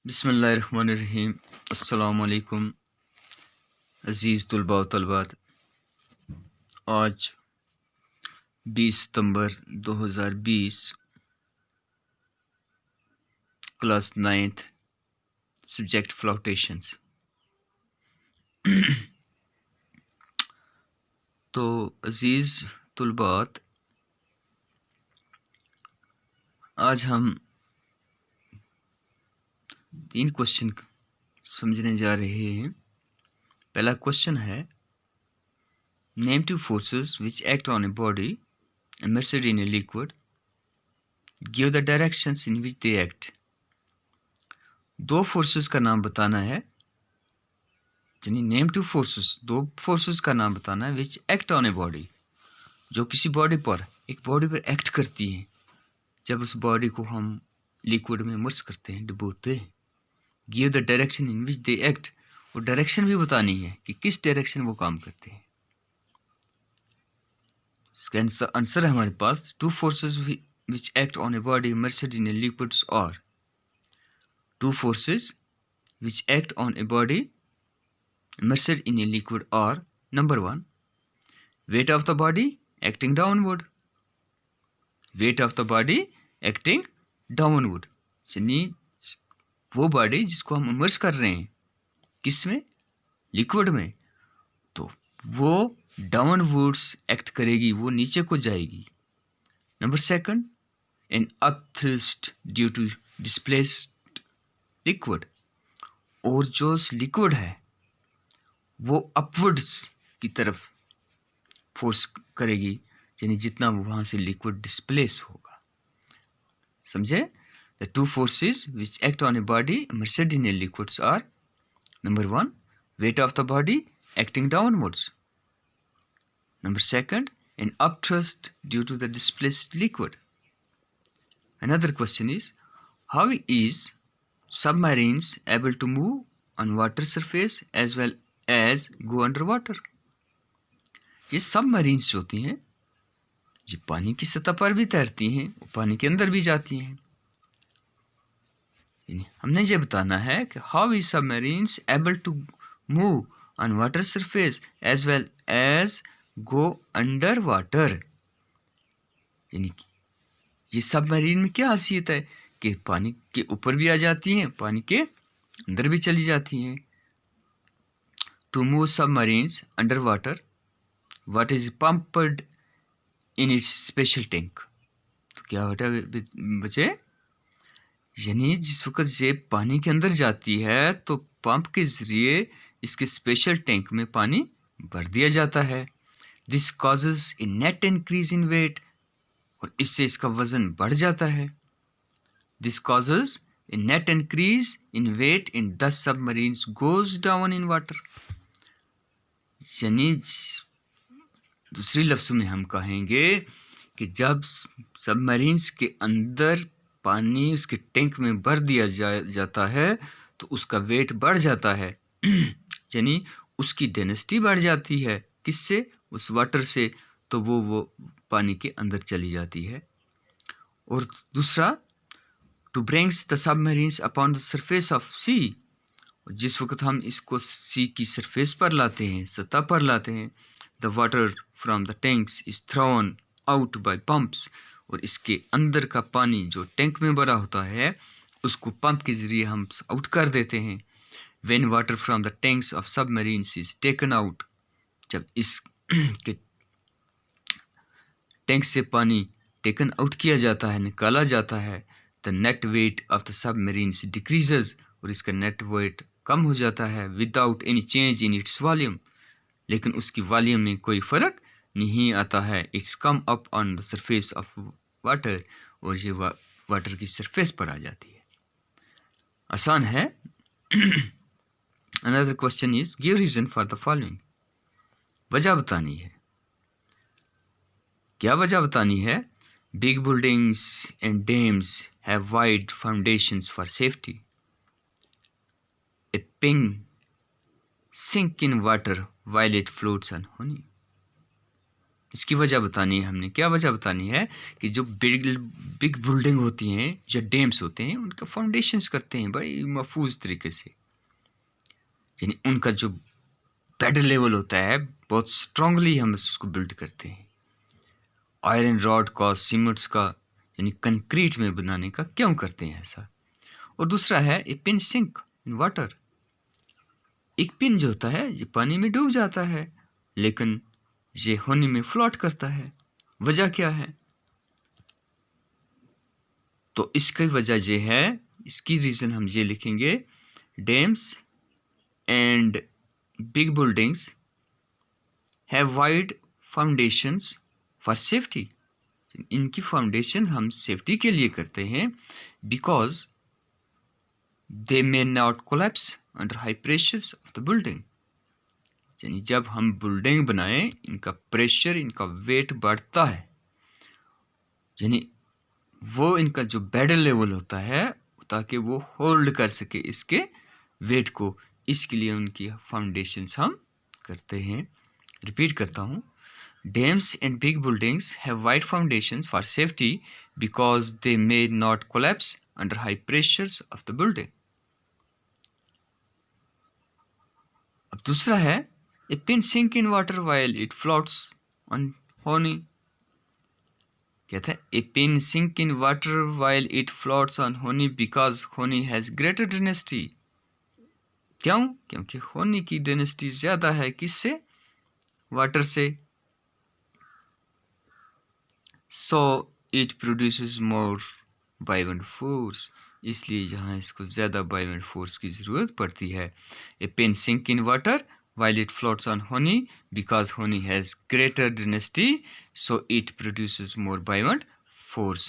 बिस्मिल्लाहिर्रहमानिर्रहीम। अस्सलाम वालेकुम अज़ीज़ तुलबा व तलबात। आज 20 सितंबर 2020 क्लास 9th सब्जेक्ट फ्लोटेशंस। तो अज़ीज़ तुलबात, आज हम 3 क्वेश्चन समझने जा रहे हैं। पहला क्वेश्चन है, name 2 forces which act on a body immersed in a liquid, give the directions in which they act। 2 forces का नाम बताना है, यानी नेम 2 फोर्सेस, 2 फोर्सेस का नाम बताना है which act on a body, जो किसी बॉडी पर, एक बॉडी पर एक्ट करती हैं जब उस बॉडी को हम लिक्विड में इमर्स करते हैं, डुबोते हैं। Give the direction in which they act, और डायरेक्शन भी बतानी है कि किस डायरेक्शन वो काम करते हैं। इसका आंसर है हमारे पास, 2 forces which act on a body immersed in A liquids और 2 forces which act on a body immersed in a liquid are: number 1, weight of the body acting downward, weight of the body acting downward, यानी वो body जिसको हम immerse कर रहे हैं किस में, लिक्विड में, तो वो डाउनवर्ड्स एक्ट करेगी, वो नीचे को जाएगी। Number 2, an upthrust due to displaced liquid, और जो लिक्विड है वो अपवर्ड्स की तरफ फोर्स करेगी, यानी जितना वो वहाँ से लिक्विड डिस्प्लेस होगा। समझे? The 2 forces which act on a body immersed in a liquids are: number 1, weight of the body acting downwards, number 2, an upthrust due to the displaced liquid। Another question is, how is submarines able to move on water surface as well as go underwater? ये submarines जो होती हैं, ये पानी की सतह पर भी तैरती हैं, वो पानी के अंदर भी जाती हैं। हमने ये बताना है कि how is submarines able to move on water surface as well as go under water, यानी ये सबमरीन में क्या खासियत है कि पानी के ऊपर भी आ जाती हैं, पानी के अंदर भी चली जाती हैं। To move submarines under water, what is pumped in its special tank, तो क्या होता है बच्चे, यानी जिस वक्त ये पानी के अंदर जाती है तो पंप के जरिए इसके स्पेशल टैंक में पानी भर दिया जाता है। This causes a net increase in weight, और इससे इसका वजन बढ़ जाता है। This causes a net increase in weight in 10 submarines goes down in water, यानी दूसरी लफ्ज़ों में हम कहेंगे कि जब सबमरीन्स के अंदर पानी उसके टैंक में भर दिया जाता है तो उसका वेट बढ़ जाता है, यानी उसकी डेंसिटी बढ़ जाती है। किससे? उस वाटर से, तो वो पानी के अंदर चली जाती है। और दूसरा, to brings the submarines upon the surface of sea, जिस वक्त हम इसको सी की सरफेस पर लाते हैं, सतह पर लाते हैं, the water from the tanks is thrown out by pumps, और इसके अंदर का पानी जो टैंक में भरा होता है उसको पंप के ज़रिए हम आउट कर देते हैं। When water from the tanks of submarines is taken out, जब इस के टैंक से पानी टेकन आउट किया जाता है, निकाला जाता है, the net weight of the submarines decreases, और इसका नेट वेट कम हो जाता है, without any change in its volume, लेकिन उसकी वॉल्यूम में कोई फ़र्क नहीं आता है। It's come up on the surface of water, और ये वाटर की सरफेस पर आ जाती है। आसान है। Another question is, give reason for the following, वजह बतानी है। क्या वजह बतानी है? Big buildings and dams have wide foundations for safety, a ping sink in water while it floats on honey, इसकी वजह बतानी है हमने। क्या वजह बतानी है कि जो बिग बिग बिल्डिंग होती हैं या डैम्स होते हैं उनका फाउंडेशंस करते हैं बड़ी महफूज तरीके से, यानी उनका जो बेड लेवल होता है बहुत स्ट्रांगली हम उसको बिल्ड करते हैं। आयरन रॉड का, सीमेंट्स का, यानी कंक्रीट में बनाने का क्यों करते हैं ऐसा? और दूसरा है a pin sink in water. एक पिन जो होता है ये पानी में डूब जाता है, लेकिन ये होनी में फ्लोट करता है। वजह क्या है? तो इसकी वजह ये है, इसकी रीज़न हम ये लिखेंगे, dams and big buildings have wide foundations for safety. इनकी फाउंडेशन हम सेफ्टी के लिए करते हैं, because they may not collapse under high pressures of the building. यानी जब हम बिल्डिंग बनाएं इनका प्रेशर, इनका वेट बढ़ता है, यानी वो इनका जो बेड लेवल होता है ताकि वो होल्ड कर सके इसके वेट को, इसके लिए उनकी फाउंडेशंस हम करते हैं। रिपीट करता हूँ, dams and big buildings have wide foundations for safety because they may not collapse under high pressures of the building. अब दूसरा है, a pin sink in water while it floats on honey. कहता है a pin sink in water while it floats on honey because honey has greater density. क्यों? क्योंकि होनी की density ज्यादा है किससे? वाटर से। So it produces more buoyant force, इसलिए यहाँ इसको ज़्यादा बाइवेंट फोर्स की ज़रूरत पड़ती है। A pen sink in water while it floats on honey because honey has greater density, so it produces more buoyant force.